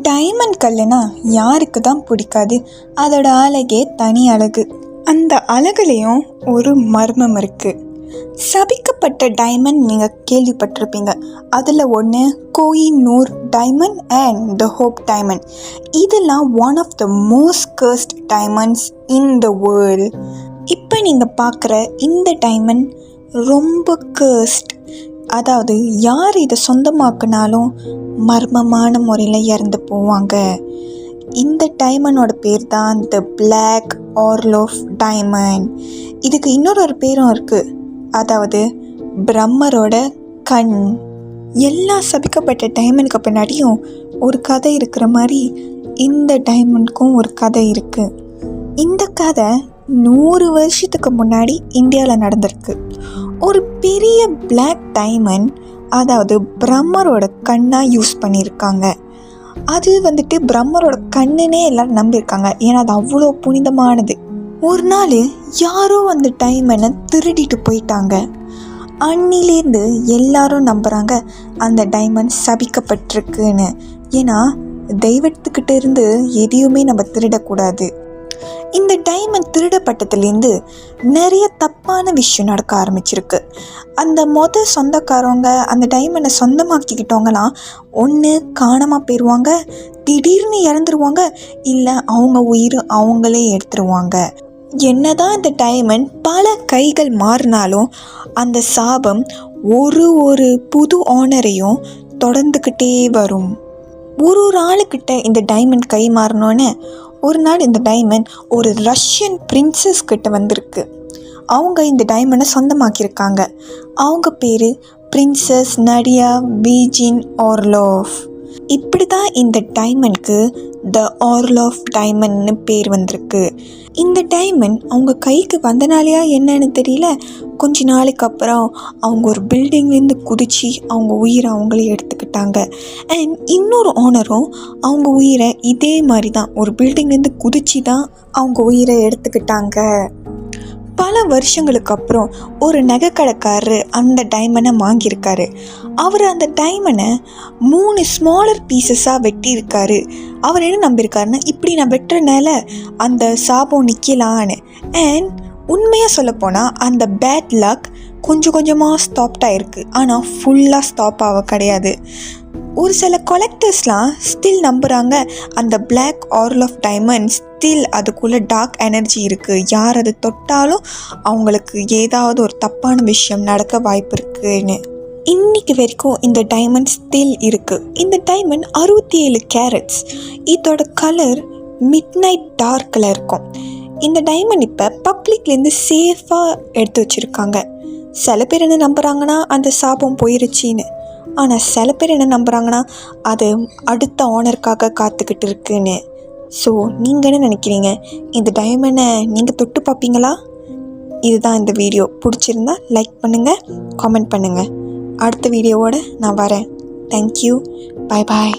Diamond கல்லுனா யாருக்கு தான் பிடிக்காது? அதோட அழகே தனி அழகு. அந்த அழகுலேயும் ஒரு மர்மம் இருக்குது. சபிக்கப்பட்ட டைமண்ட் நீங்கள் கேள்விப்பட்டிருப்பீங்க. அதில் ஒன்று Kohinoor diamond and the Hope diamond. இதெல்லாம் one of the most cursed diamonds in the world. இப்போ நீங்கள் பார்க்குற இந்த டைமண்ட் ரொம்ப கர்ஸ்ட். அதாவது யார் இதை சொந்தமாக்குனாலும் மர்மமான முறையில் இறந்து போவாங்க. இந்த டைமண்டோட பேர் தான் த பிளாக் ஆர்லோஃப் டைமண்ட். இதுக்கு இன்னொரு பேரும் இருக்குது, அதாவது பிரம்மரோட கண். எல்லா சபிக்கப்பட்ட டைமண்டுக்கு பின்னாடியும் ஒரு கதை இருக்கிற மாதிரி இந்த டைமண்டுக்கும் ஒரு கதை இருக்குது. இந்த கதை 100 வருஷத்துக்கு முன்னாடி இந்தியாவில் நடந்திருக்கு. ஒரு பெரிய பிளாக் டைமண்ட், அதாவது பிரம்மரோட கண்ணாக யூஸ் பண்ணியிருக்காங்க. அது பிரம்மரோட கண்ணுன்னே எல்லோரும் நம்பியிருக்காங்க, ஏன்னா அது அவ்வளோ புனிதமானது. ஒரு நாள் யாரோ அந்த டைமண்டை திருடிட்டு போயிட்டாங்க. அன்னிலேருந்து எல்லாரும் நம்புகிறாங்க அந்த டைமண்ட் சபிக்கப்பட்டிருக்குன்னு. ஏன்னா தெய்வத்துக்கிட்ட இருந்து எதையுமே நம்ம திருடக்கூடாது. இந்த டைமண்ட் திருடப்பட்டதுலேருந்து நிறைய தப்பான விஷயம் நடக்க ஆரம்பிச்சிருக்கு. அந்த சொந்தக்காரவங்க அந்த டைமண்டை சொந்தமாக்கிக்கிட்டவங்களாம் ஒன்று காணாமல் போயிடுவாங்க, திடீர்னு இறந்துருவாங்க, இல்லை அவங்க உயிர் அவங்களே எடுத்துருவாங்க. என்னதான் இந்த டைமண்ட் பல கைகள் மாறினாலும் அந்த சாபம் ஒரு புது ஓனரையும் தொடர்ந்துக்கிட்டே வரும். ஒரு ஆளுக்கிட்ட இந்த டைமண்ட் கை மாறணுன்னு ஒரு நாள் இந்த டைமண்ட் ஒரு ரஷ்யன் பிரின்சஸ் கிட்ட வந்திருக்கு. அவங்க இந்த டைமண்டை சொந்தமாக்கியிருக்காங்க. அவங்க பேர் பிரின்சஸ் நடியா வீஜின் ஆர்லோஃப். இப்படி தான் இந்த டைமண்ட்க்கு த ஆர்லோஃப் டைமண்ட்னு பேர் வந்திருக்கு. இந்த டைமண்ட் அவங்க கைக்கு வந்தனாலையா என்னன்னு தெரியல, கொஞ்ச நாளைக்கு அப்புறம் அவங்க ஒரு பில்டிங்லேருந்து குதித்து அவங்க உயிரை அவங்களே எடுத்துக்கிட்டாங்க. அண்ட் இன்னொரு ஓனரும் அவங்க உயிரை இதே மாதிரி தான் ஒரு பில்டிங்லேருந்து குதித்து தான் அவங்க உயிரை எடுத்துக்கிட்டாங்க. பல வருஷங்களுக்கு அப்புறம் ஒரு நகைக்கடைக்காரர் அந்த டைமண்டை வாங்கியிருக்காரு. அவர் அந்த டைமண்டை 3 ஸ்மாலர் பீசஸாக வெட்டியிருக்காரு. அவர் என்ன நம்பியிருக்காருன்னா, இப்படி நான் வெட்டுறனால அந்த சாபம் நிற்கலான்னு. அண்ட் உண்மையாக சொல்லப்போனால் அந்த பேட் லக் கொஞ்சம் கொஞ்சமாக ஸ்டாப் ஆகிருக்கு, ஆனால் ஃபுல்லாக ஸ்டாப் ஆக கிடையாது. ஒரு சில கலெக்டர்ஸ்லாம் ஸ்டில் நம்புகிறாங்க அந்த பிளாக் ஆர்லோஃப் டைமண்ட் ஸ்டில் அதுக்குள்ளே டார்க் எனர்ஜி இருக்குது. யார் அது தொட்டாலும் அவங்களுக்கு ஏதாவது ஒரு தப்பான விஷயம் நடக்க வாய்ப்பு இருக்குன்னு. இன்னைக்கு வரைக்கும் இந்த டைமண்ட் ஸ்டில் இருக்குது. இந்த டைமண்ட் 67 கேரட்ஸ். இதோட கலர் மிட் நைட் டார்க்கில் இருக்கும். இந்த டைமண்ட் இப்போ பப்ளிக்லேருந்து சேஃபாக எடுத்து வச்சுருக்காங்க. சில பேர் என்ன நம்புகிறாங்கன்னா அந்த சாபம் போயிருச்சின்னு, ஆனால் சில பேர் என்ன நம்புகிறாங்கன்னா அது அடுத்த ஓனருக்காக காத்துக்கிட்டு இருக்குன்னு. ஸோ நீங்கள் என்ன நினைக்கிறீங்க? இந்த டைமண்டை நீங்கள் தொட்டு பார்ப்பீங்களா? இதுதான் இந்த வீடியோ. பிடிச்சிருந்தா லைக் பண்ணுங்கள், காமெண்ட் பண்ணுங்கள். அடுத்த வீடியோவோடு நான் வரேன். தேங்க்யூ. பாய் பாய்.